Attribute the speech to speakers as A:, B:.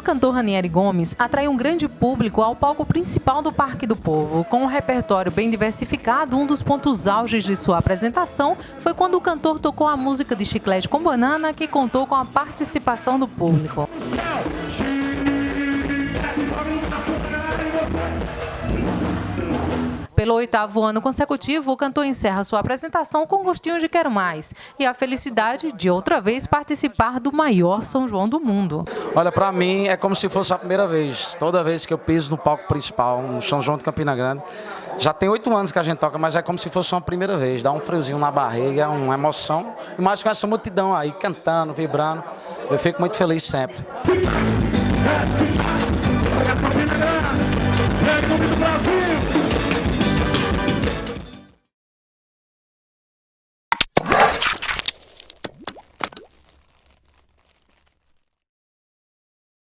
A: cantor Ranieri Gomes atrai um grande público ao palco principal do Parque do Povo. Com um repertório bem diversificado, um dos pontos auges de sua apresentação foi quando o cantor tocou a música de Chiclete com Banana, que contou com a participação do público. Pelo 8º ano consecutivo, o cantor encerra sua apresentação com gostinho de quero mais e a felicidade de outra vez participar do maior São João do mundo.
B: Olha, para mim é como se fosse a primeira vez. Toda vez que eu piso no palco principal, no São João de Campina Grande, já tem 8 anos que a gente toca, mas é como se fosse uma primeira vez. Dá um friozinho na barriga, uma emoção. E mais com essa multidão aí, cantando, vibrando, eu fico muito feliz sempre.